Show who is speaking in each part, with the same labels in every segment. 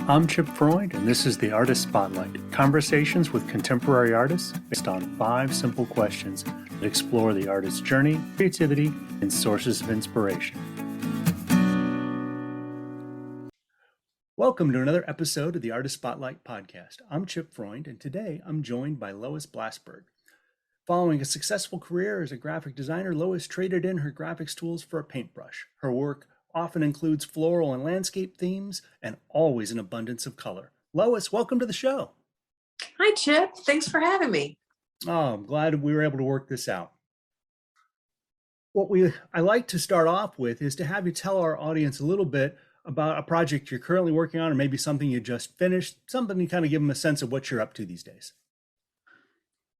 Speaker 1: I'm Chip Freund, and this is the Artist Spotlight, conversations with contemporary artists based on 5 simple questions that explore the artist's journey, creativity, and sources of inspiration. Welcome to another episode of the Artist Spotlight podcast. I'm Chip Freund, and today I'm joined by Lois Blasberg. Following a successful career as a graphic designer, Lois traded in her graphics tools for a paintbrush. Her work often includes floral and landscape themes and always an abundance of color. Lois, welcome to the show.
Speaker 2: Hi, Chip. Thanks for having me.
Speaker 1: Oh, I'm glad we were able to work this out. I like to start off with is to have you tell our audience a little bit about a project you're currently working on, or maybe something you just finished, something to kind of give them a sense of what you're up to these days.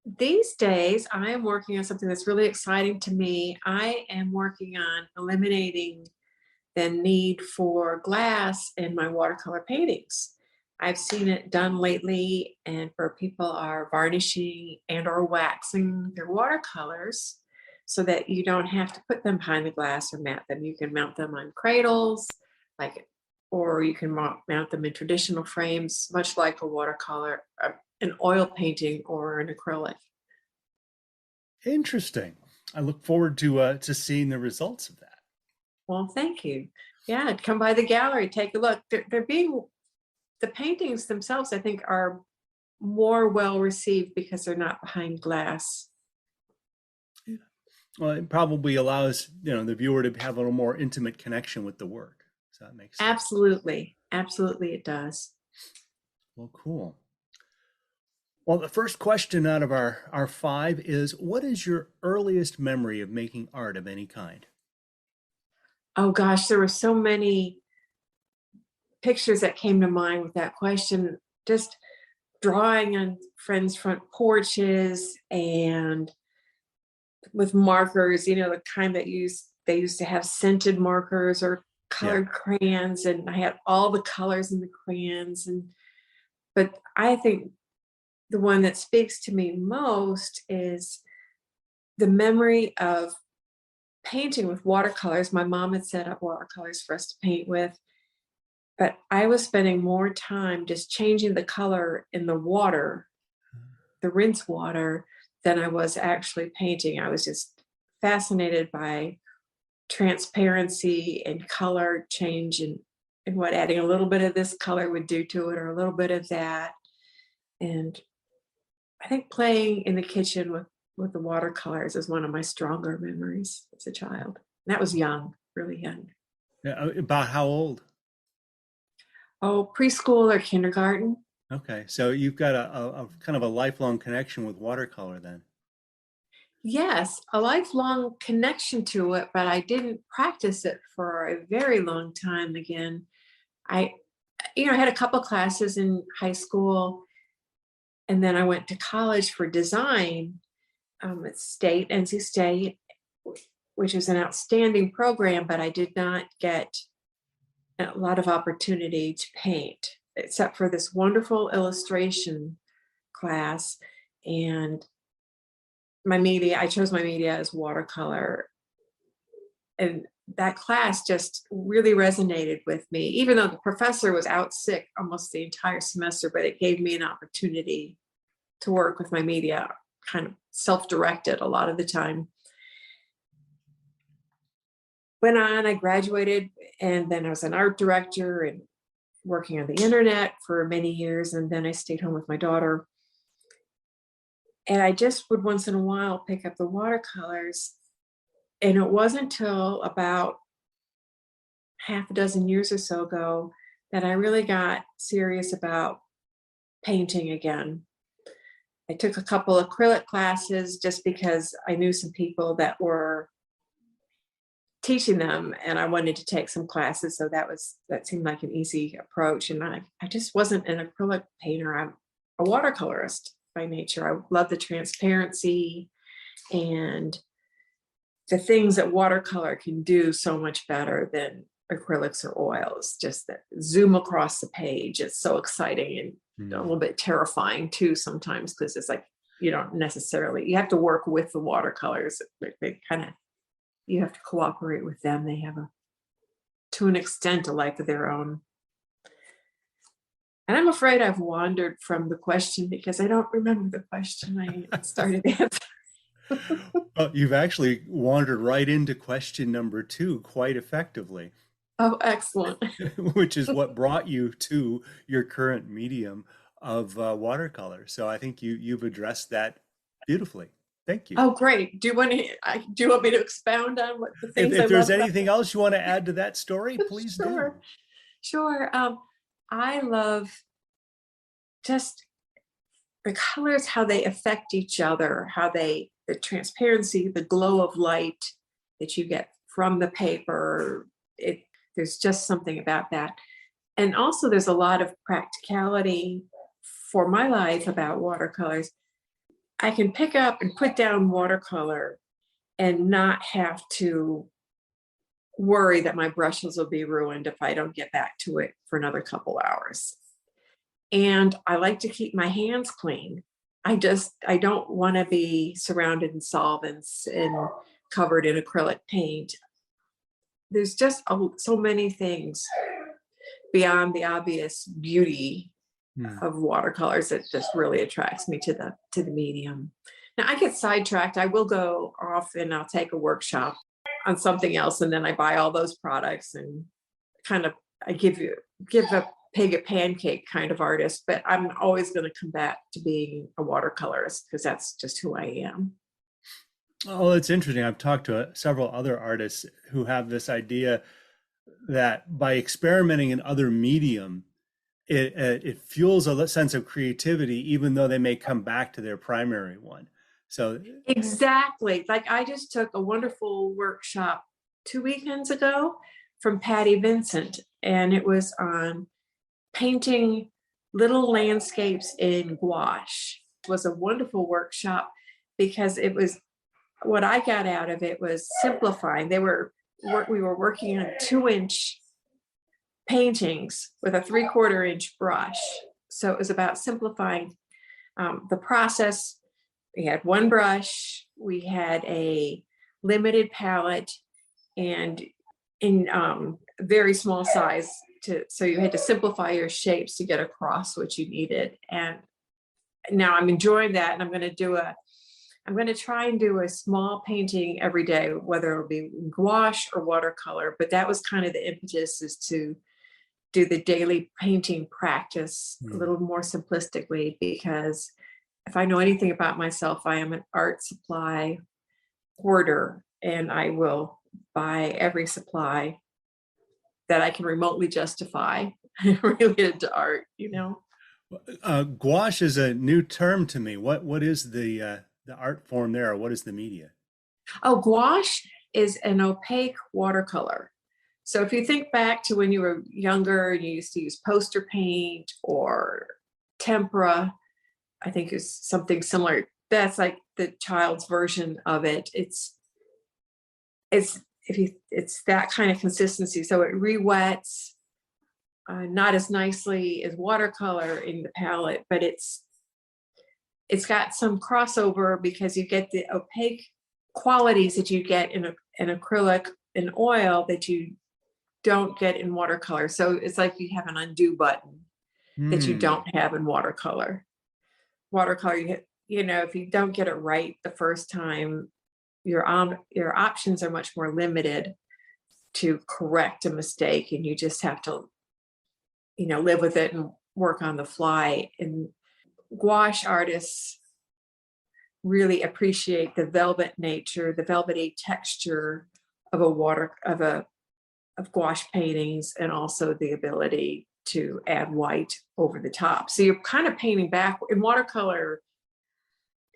Speaker 2: These days, I am working on something that's really exciting to me. I am working on eliminating the need for glass in my watercolor paintings. I've seen it done lately, and where people are varnishing and or waxing their watercolors so that you don't have to put them behind the glass or mount them. You can mount them on cradles, or you can mount them in traditional frames, much like a watercolor, an oil painting or an acrylic.
Speaker 1: Interesting. I look forward to seeing the results of that.
Speaker 2: Well, thank you. Yeah, come by the gallery, take a look. The paintings themselves, I think, are more well received because they're not behind glass.
Speaker 1: Yeah. Well, it probably allows the viewer to have a little more intimate connection with the work. So that makes sense.
Speaker 2: Absolutely, it does.
Speaker 1: Well, cool. Well, the first question out of our 5 is, what is your earliest memory of making art of any kind?
Speaker 2: Oh gosh, there were so many pictures that came to mind with that question. Just drawing on friends' front porches and with markers, the kind that they used to have scented markers or colored crayons, and I had all the colors in the crayons. But I think the one that speaks to me most is the memory of painting with watercolors. My mom had set up watercolors for us to paint with, but I was spending more time just changing the color in the water, the rinse water, than I was actually painting. I was just fascinated by transparency and color change and what adding a little bit of this color would do to it, or a little bit of that. And I think playing in the kitchen with the watercolors is one of my stronger memories as a child. And that was young, really young.
Speaker 1: Yeah, about how old?
Speaker 2: Oh, preschool or kindergarten.
Speaker 1: Okay, so you've got a kind of a lifelong connection with watercolor then.
Speaker 2: Yes, a lifelong connection to it, but I didn't practice it for a very long time again. I had a couple classes in high school, and then I went to college for design at NC State, which is an outstanding program, but I did not get a lot of opportunity to paint, except for this wonderful illustration class. And I chose my media as watercolor. And that class just really resonated with me, even though the professor was out sick almost the entire semester, but it gave me an opportunity to work with my media, kind of self-directed a lot of the time. Went on, I graduated, and then I was an art director and working on the internet for many years. And then I stayed home with my daughter. And I just would once in a while pick up the watercolors. And it wasn't until about half a dozen years or so ago that I really got serious about painting again. I took a couple acrylic classes just because I knew some people that were teaching them, and I wanted to take some classes. So that seemed like an easy approach. And I just wasn't an acrylic painter. I'm a watercolorist by nature. I love the transparency and the things that watercolor can do so much better than acrylics or oils. Just that zoom across the page. It's so exciting and a little bit terrifying too sometimes, because it's like you have to work with the watercolors. You have to cooperate with them. They have to an extent, a life of their own. And I'm afraid I've wandered from the question because I don't remember the question I started answering.
Speaker 1: Well, you've actually wandered right into question number two quite effectively,
Speaker 2: Oh, excellent.
Speaker 1: which is what brought you to your current medium of watercolor. So I think you've addressed that beautifully. Thank you.
Speaker 2: Oh, great. Do you want me to expound on what the things I
Speaker 1: If
Speaker 2: love
Speaker 1: there's
Speaker 2: about
Speaker 1: anything else you want to add to that story,
Speaker 2: it?
Speaker 1: please
Speaker 2: Sure,
Speaker 1: do.
Speaker 2: sure. I love just the colors, how they affect each other, the transparency, the glow of light that you get from the paper. It There's just something about that. And also there's a lot of practicality for my life about watercolors. I can pick up and put down watercolor and not have to worry that my brushes will be ruined if I don't get back to it for another couple hours. And I like to keep my hands clean. I don't want to be surrounded in solvents and covered in acrylic paint. There's just so many things beyond the obvious beauty
Speaker 1: Hmm.
Speaker 2: of watercolors that just really attracts me to the medium. Now I get sidetracked. I will go off and I'll take a workshop on something else, and then I buy all those products and kind of I give a pig a pancake kind of artist. But I'm always going to come back to being a watercolorist because that's just who I am.
Speaker 1: Oh, it's interesting. I've talked to several other artists who have this idea that by experimenting in other medium, it fuels a sense of creativity, even though they may come back to their primary one. So,
Speaker 2: Exactly. Like I just took a wonderful workshop 2 weekends ago from Patty Vincent, and it was on painting little landscapes in gouache. It was a wonderful workshop because it was what I got out of it was simplifying. We were working on 2-inch paintings with a 3/4 inch brush. So it was about simplifying the process. We had one brush, we had a limited palette, and in very small size so you had to simplify your shapes to get across what you needed. And now I'm enjoying that, and I'm going to try and do a small painting every day, whether it'll be gouache or watercolor. But that was kind of the impetus, is to do the daily painting practice a
Speaker 1: hmm.
Speaker 2: little more simplistically, because if I know anything about myself, I am an art supply hoarder, and I will buy every supply that I can remotely justify related to art, you know?
Speaker 1: Gouache is a new term to me. What is the art form there, or what is the media?
Speaker 2: Oh, gouache is an opaque watercolor. So if you think back to when you were younger and you used to use poster paint or tempera, I think is something similar. That's like the child's version of it. It's that kind of consistency. So it re-wets, not as nicely as watercolor in the palette, but it's got some crossover because you get the opaque qualities that you get in an acrylic and oil that you don't get in watercolor. So it's like you have an undo button that you
Speaker 1: Hmm.
Speaker 2: don't have in watercolor. Watercolor, if you don't get it right the first time, your options are much more limited to correct a mistake, and you just have to, live with it and work on the fly. And gouache artists really appreciate the velvet nature, the velvety texture of of gouache paintings, and also the ability to add white over the top. So you're kind of painting back. In watercolor,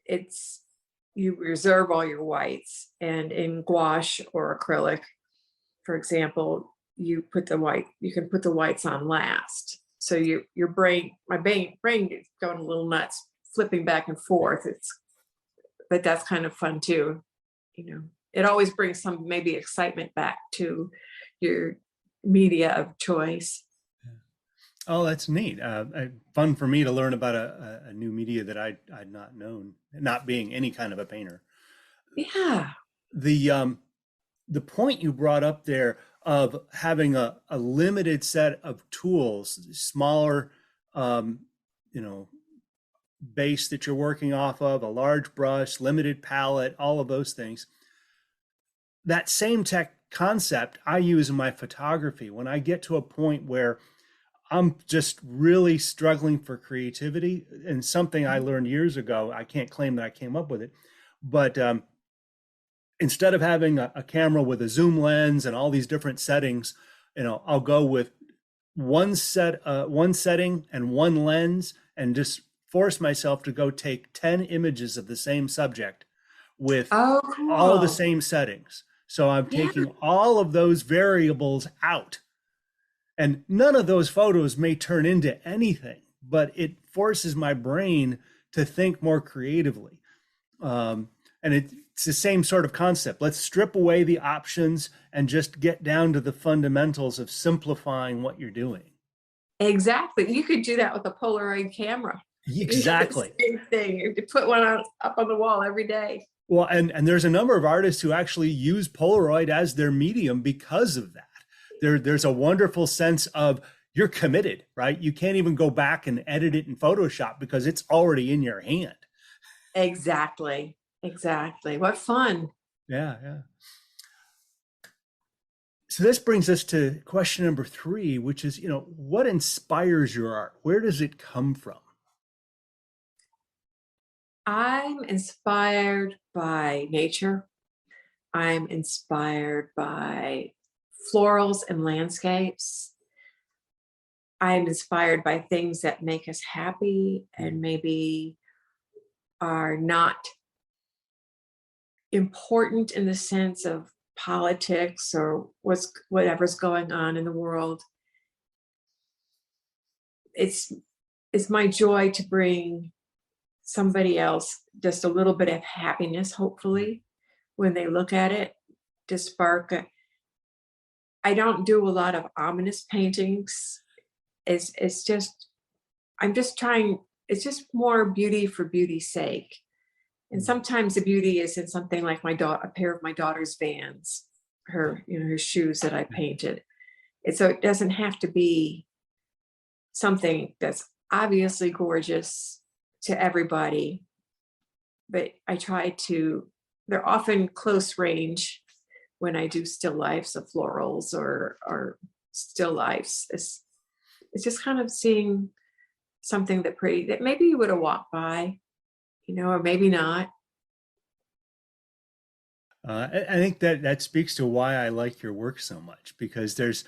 Speaker 2: it's you reserve all your whites, and in gouache or acrylic, for example, you can put the whites on last. So my brain is going a little nuts, flipping back and forth. But that's kind of fun too. It always brings some maybe excitement back to your media of choice.
Speaker 1: Oh, that's neat. Fun for me to learn about a new media that I'd not known, not being any kind of a painter.
Speaker 2: Yeah.
Speaker 1: The the point you brought up there of having a limited set of tools, smaller um, you know, base that you're working off of, a large brush, limited palette, all of those things. That same tech concept I use in my photography. When I get to a point where I'm just really struggling for creativity, and something I learned years ago, I can't claim that I came up with it, but instead of having a camera with a zoom lens and all these different settings, I'll go with one setting and one lens, and just force myself to go take 10 images of the same subject with
Speaker 2: Oh,
Speaker 1: all the
Speaker 2: cool.
Speaker 1: same settings. So I'm
Speaker 2: Yeah,
Speaker 1: taking all of those variables out, and none of those photos may turn into anything, but it forces my brain to think more creatively. And it's the same sort of concept. Let's strip away the options and just get down to the fundamentals of simplifying what you're doing.
Speaker 2: exactly. You could do that with a Polaroid camera. You could do the
Speaker 1: Exactly.
Speaker 2: same thing. You could put one up on the wall every day.
Speaker 1: Well, and there's a number of artists who actually use Polaroid as their medium because of that. There's a wonderful sense of you're committed, right? You can't even go back and edit it in Photoshop because it's already in your hand.
Speaker 2: Exactly. Exactly. What fun.
Speaker 1: Yeah, yeah. So this brings us to question number 3, which is, what inspires your art? Where does it come from?
Speaker 2: I'm inspired by nature. I'm inspired by florals and landscapes. I'm inspired by things that make us happy and maybe are not important in the sense of politics or whatever's going on in the world. It's it's my joy to bring somebody else just a little bit of happiness, hopefully, when they look at it, to spark I don't do a lot of ominous paintings. It's just I'm just trying it's just more beauty for beauty's sake. And sometimes the beauty is in something like a pair of my daughter's Vans, her shoes that I painted. And so it doesn't have to be something that's obviously gorgeous to everybody, but they're often close range when I do still lifes of florals or still lifes. It's just kind of seeing something that maybe you would have walked by, or maybe not.
Speaker 1: I think that speaks to why I like your work so much, because there's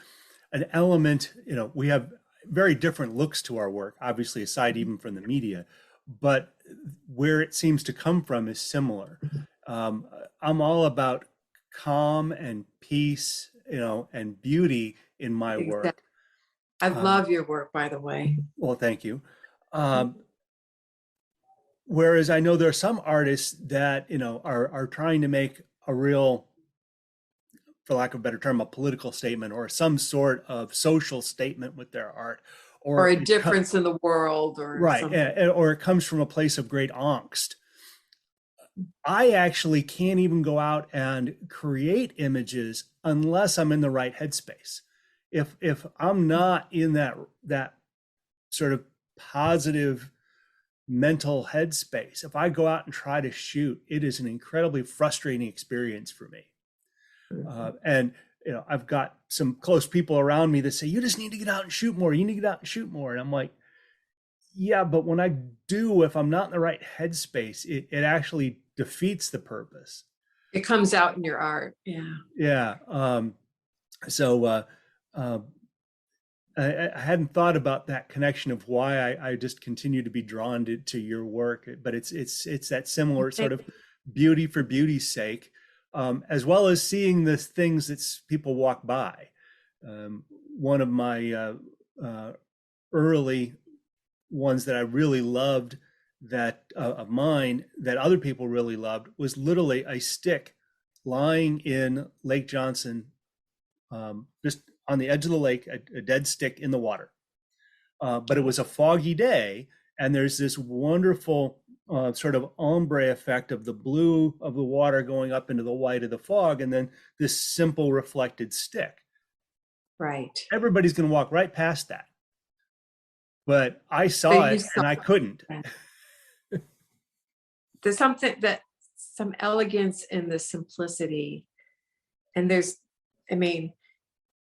Speaker 1: an element, we have very different looks to our work, obviously, aside even from the media, but where it seems to come from is similar. Um, I'm all about calm and peace, and beauty in my
Speaker 2: Exactly.
Speaker 1: work.
Speaker 2: I
Speaker 1: Um,
Speaker 2: love your work, by the way.
Speaker 1: well, thank you. Um, Whereas I know there are some artists that, are trying to make a real, for lack of a better term, a political statement or some sort of social statement with their art,
Speaker 2: Or
Speaker 1: or
Speaker 2: a difference in the world or
Speaker 1: right,
Speaker 2: something.
Speaker 1: or it comes from a place of great angst. I actually can't even go out and create images unless I'm in the right headspace. If I'm not in that sort of positive mental headspace, if I go out and try to shoot, it is an incredibly frustrating experience for me.
Speaker 2: Mhm.
Speaker 1: And I've got some close people around me that say, "You just need to get out and shoot more. You need to get out and shoot more." And I'm like, "Yeah, but when I do, if I'm not in the right headspace, it actually defeats the purpose."
Speaker 2: It comes out in your art. Yeah.
Speaker 1: Yeah. So uh, I hadn't thought about that connection of why I just continue to be drawn to your work, but it's that similar sort of beauty for beauty's sake, as well as seeing the things that people walk by. One of my uh, early ones that I really loved, that of mine that other people really loved, was literally a stick lying in Lake Johnson, just on the edge of the lake, a dead stick in the water. But it was a foggy day, and there's this wonderful sort of ombre effect of the blue of the water going up into the white of the fog, and then this simple reflected stick.
Speaker 2: Right.
Speaker 1: Everybody's going to walk right past that. but I
Speaker 2: So
Speaker 1: saw
Speaker 2: you
Speaker 1: it
Speaker 2: saw
Speaker 1: and I couldn't.
Speaker 2: that. There's something that some elegance in the simplicity. And there's, I mean,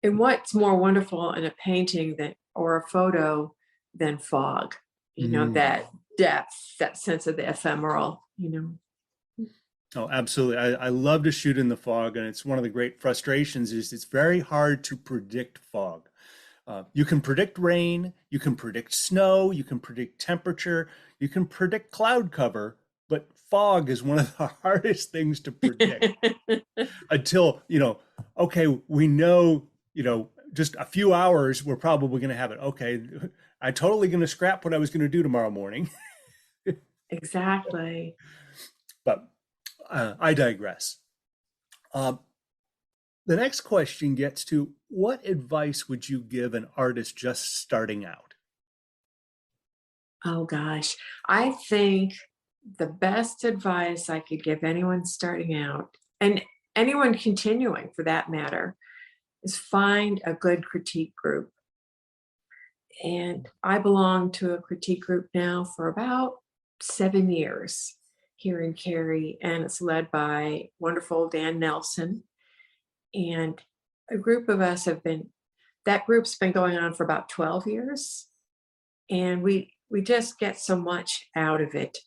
Speaker 2: and what's more wonderful in a painting than or a photo than fog?
Speaker 1: Mm.
Speaker 2: That depth, that sense of the ephemeral.
Speaker 1: Oh, absolutely. I love to shoot in the fog, and it's one of the great frustrations is it's very hard to predict fog. You can predict rain, you can predict snow, you can predict temperature, you can predict cloud cover, but fog is one of the hardest things to predict until, okay, we know, just a few hours, we're probably going to have it. Okay, I'm totally going to scrap what I was going to do tomorrow morning,
Speaker 2: Exactly.
Speaker 1: but I digress. Um, the next question gets to what advice would you give an artist just starting out?
Speaker 2: Oh gosh. I think the best advice I could give anyone starting out, and anyone continuing for that matter, is find a good critique group. And I belong to a critique group now for about 7 years here in Cary, and it's led by wonderful Dan Nelson. And a group of us that group's been going on for about 12 years. And we just get so much out of it.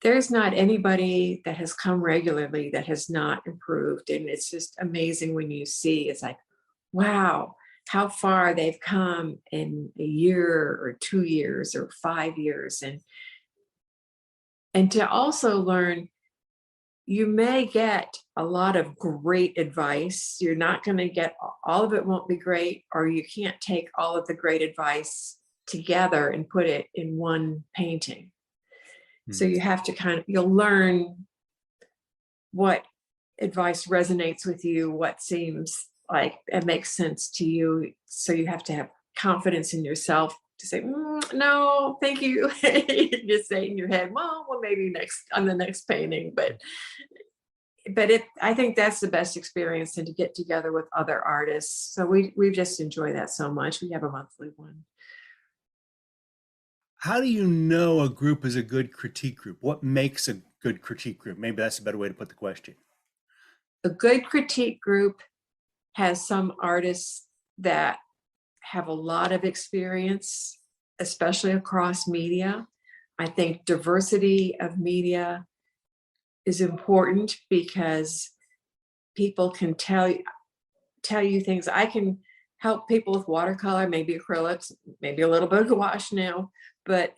Speaker 2: There's not anybody that has come regularly that has not improved. And it's just amazing when you see it's like, wow, how far they've come in a year or 2 years or 5 years. And to also learn, you may get a lot of great advice. You're not going to get all of it, won't be great, or you can't take all of the great advice together and put it in one painting. So
Speaker 1: Hmm.
Speaker 2: you have to you'll learn what advice resonates with you, what seems like it makes sense to you. So you have to have confidence in yourself to say, no, thank you. You just say in your head, well, maybe next on the next painting. But I think that's the best experience, and to get together with other artists. So we just enjoy that so much. We have a monthly one.
Speaker 1: How do you know a group is a good critique group? What makes a good critique group? Maybe that's a better way to put the question.
Speaker 2: A good critique group has some artists that have a lot of experience, especially across media. I think diversity of media is important because people can tell you things. I can help people with watercolor, maybe acrylics, maybe a little bit of gouache now, but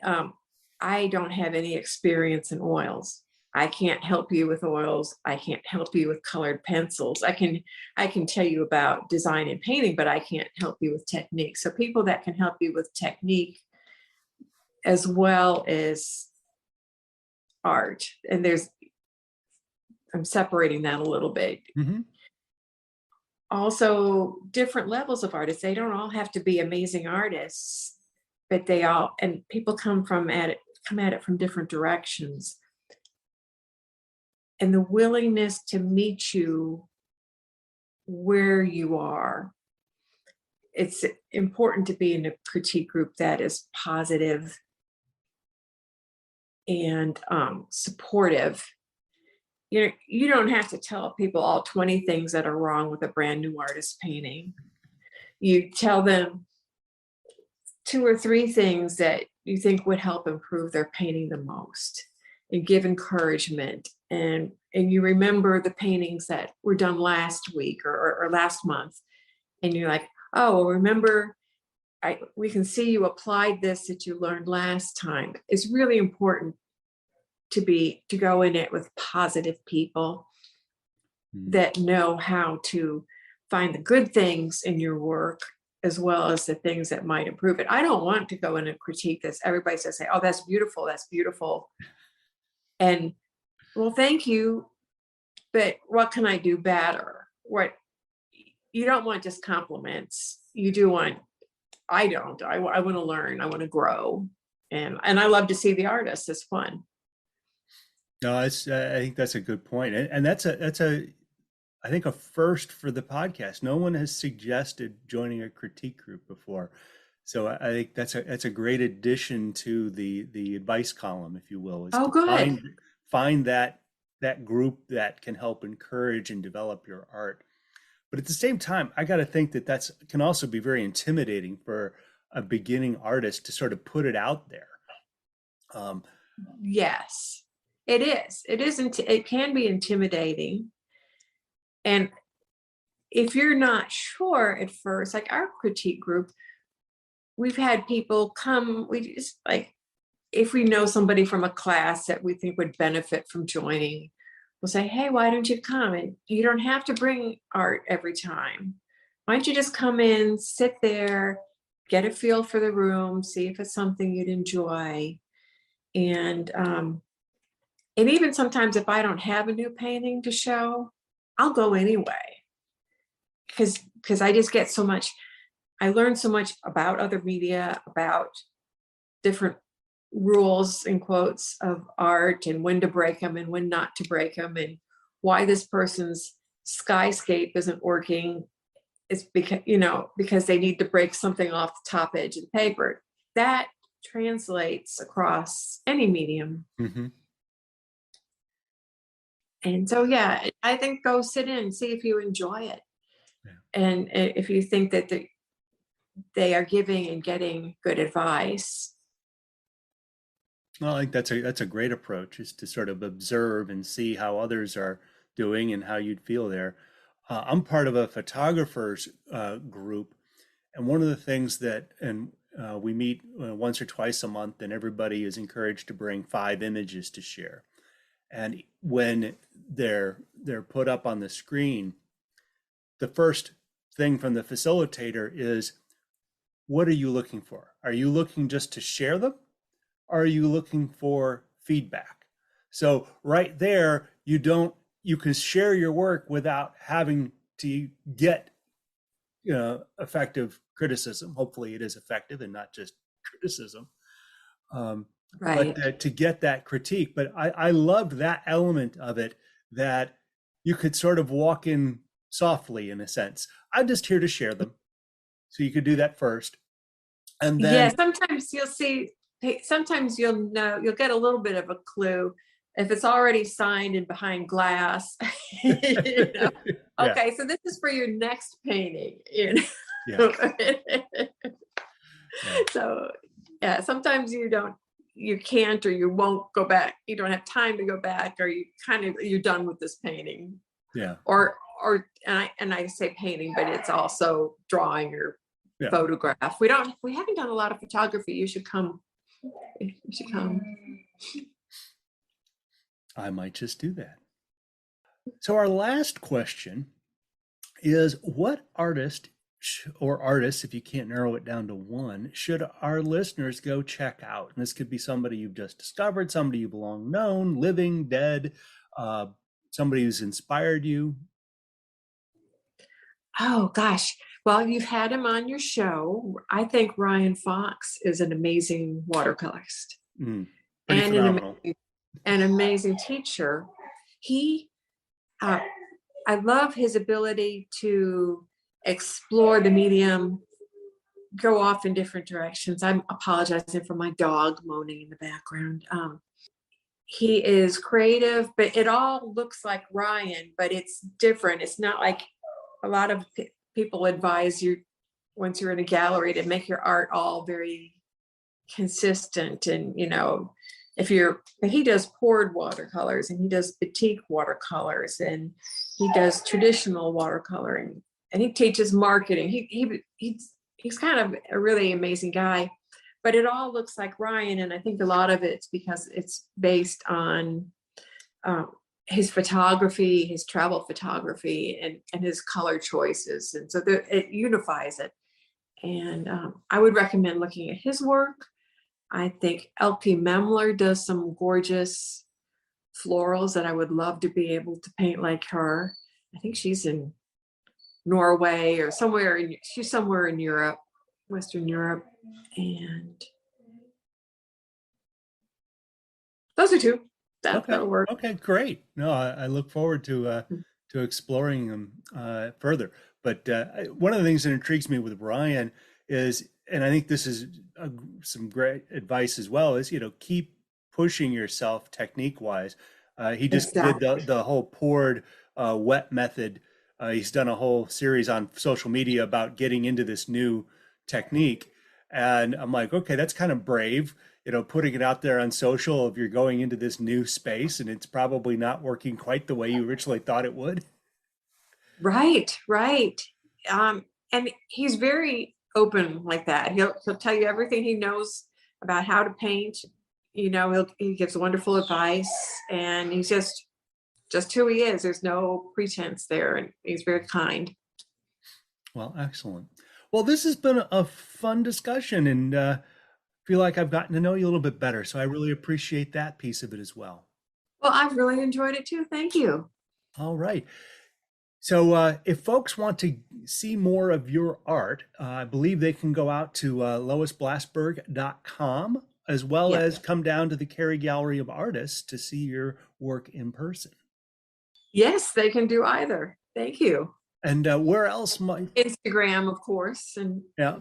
Speaker 2: I don't have any experience in oils. I can't help you with oils. I can't help you with colored pencils. I can tell you about design and painting, but I can't help you with technique. So people that can help you with technique as well as art, and I'm separating that a little bit.
Speaker 1: Hmm.
Speaker 2: Also, different levels of artists. They don't all have to be amazing artists, but they all, and people come at it from different directions. And the willingness to meet you where you are. It's important to be in a critique group that is positive and supportive. You don't have to tell people all 20 things that are wrong with a brand new artist painting. You tell them two or three things that you think would help improve their painting the most, and give encouragement, and you remember the paintings that were done last week or last month, and you're like, oh, well, remember, we can see you applied this that you learned last time. It's really important to go in it with positive people that know how to find the good things in your work as well as the things that might improve it. I don't want to go in and critique this. Everybody says, oh, that's beautiful. That's beautiful. And well, thank you. But what can I do better? What you don't want just compliments. You do want, I don't. I want to learn. I want to grow. And I love to see the artists. It's fun.
Speaker 1: No, I think that's a good point, and that's a I think a first for the podcast. No one has suggested joining a critique group before. So I think that's a great addition to the advice column, if you will, is
Speaker 2: Oh,
Speaker 1: to
Speaker 2: good.
Speaker 1: find that group that can help encourage and develop your art. But at the same time, I got to think that that's can also be very intimidating for a beginning artist to sort of put it out there. Um,
Speaker 2: Yes, it is. It isn't. It can be intimidating, and if you're not sure at first, like our critique group, we've had people come. We just like if we know somebody from a class that we think would benefit from joining, we'll say, "Hey, why don't you come?" And you don't have to bring art every time. Why don't you just come in, sit there, get a feel for the room, see if it's something you'd enjoy, and even sometimes if I don't have a new painting to show, I'll go anyway because I just get so much. I learn so much about other media, about different rules and quotes of art and when to break them and when not to break them and why this person's skyscape isn't working. It's because they need to break something off the top edge of the paper. That translates across any medium.
Speaker 1: mhm.
Speaker 2: And so, yeah, I think go sit in, see if you enjoy it.
Speaker 1: Yeah.
Speaker 2: And if you think that they are giving and getting good advice.
Speaker 1: Well, I think that's a great approach, is to sort of observe and see how others are doing and how you'd feel there. I'm part of a photographers group, and one of the things we meet once or twice a month, and everybody is encouraged to bring 5 images to share. And when they're put up on the screen, the first thing from the facilitator is, what are you looking for? Are you looking just to share them? Or are you looking for feedback? So right there, you can share your work without having to get effective criticism. Hopefully it is effective and not just criticism. Um, but
Speaker 2: Right.
Speaker 1: to get that critique. But I loved that element of it, that you could sort of walk in softly, in a sense. I'm just here to share them. So you could do that first. And
Speaker 2: Yeah,
Speaker 1: then,
Speaker 2: sometimes you'll see, sometimes you'll get a little bit of a clue if it's already signed and behind glass. you know,
Speaker 1: yeah,
Speaker 2: okay, so this is for your next painting.
Speaker 1: yeah, yeah,
Speaker 2: So yeah, sometimes you can't or you won't go back. You don't have time to go back, or you're done with this painting.
Speaker 1: yeah,
Speaker 2: Or and I say painting, but it's also drawing or
Speaker 1: yeah.
Speaker 2: photograph. We haven't done a lot of photography. You should come. You should come.
Speaker 1: I might just do that. So our last question is, what artist or artists, if you can't narrow it down to one, should our listeners go check out? And this could be somebody you've just discovered, somebody you've long known, living, dead, uh, somebody who's inspired you.
Speaker 2: Oh gosh. Well, you've had him on your show. I think Ryan Fox is an amazing watercolorist
Speaker 1: Mm, pretty
Speaker 2: and
Speaker 1: phenomenal.
Speaker 2: an amazing teacher. He uh, I love his ability to explore the medium, go off in different directions. I'm apologizing for my dog moaning in the background. He is creative, but it all looks like Ryan, but it's different. It's not like a lot of people advise you once you're in a gallery to make your art all very consistent and but he does poured watercolors and he does batik watercolors and he does traditional watercoloring and he teaches marketing. He's kind of a really amazing guy, but it all looks like Ryan, and I think a lot of it's because it's based on um, his photography, his travel photography, and his color choices, and so it unifies it. And I would recommend looking at his work. I think Elke Memler does some gorgeous florals that I would love to be able to paint like her. I think she's in Norway or she's somewhere in Europe, Western Europe. And those are two.
Speaker 1: Okay.
Speaker 2: That'll work.
Speaker 1: Okay. Great. No, I look forward to exploring them further. But one of the things that intrigues me with Ryan is, and I think this is some great advice as well, is, keep pushing yourself technique wise. He just did
Speaker 2: Exactly.
Speaker 1: the whole poured wet method. He's done a whole series on social media about getting into this new technique. And I'm like, okay, that's kind of brave, putting it out there on social if you're going into this new space and it's probably not working quite the way you originally thought it would.
Speaker 2: Right, right. And he's very open like that. He'll tell you everything he knows about how to paint. He gives wonderful advice, and he's just who he is. There's no pretense there, and he's very kind.
Speaker 1: Well, excellent. Well, this has been a fun discussion, and feel like I've gotten to know you a little bit better. So I really appreciate that piece of it as well.
Speaker 2: Well, I've really enjoyed it too. Thank you.
Speaker 1: All right. So if folks want to see more of your art, I believe they can go out to loisblasberg.com, as well
Speaker 2: Yeah.
Speaker 1: as come down to the Cary Gallery of Artists to see your work in person.
Speaker 2: Yes, they can do either. Thank you.
Speaker 1: And where else might,
Speaker 2: Instagram, of course, and
Speaker 1: yeah.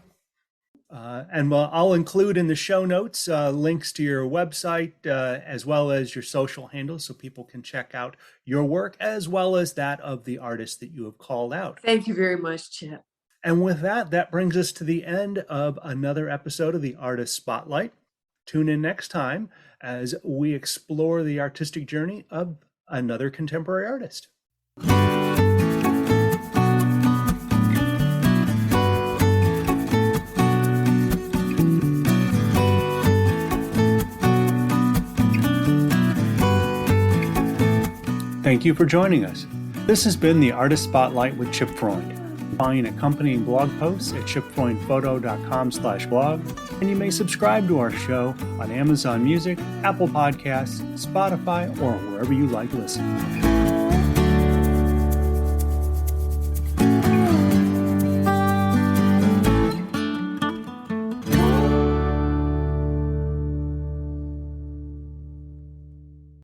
Speaker 1: And I'll include in the show notes links to your website as well as your social handles so people can check out your work as well as that of the artist that you have called out.
Speaker 2: thank you very much, Chip.
Speaker 1: And with that, that brings us to the end of another episode of the Artist Spotlight. Tune in next time as we explore the artistic journey of another contemporary artist. Thank you for joining us. This has been the Artist Spotlight with Chip Freund. Find accompanying blog posts at chipfreundphoto.com/blog, and you may subscribe to our show on Amazon Music, Apple Podcasts, Spotify, or wherever you like listening.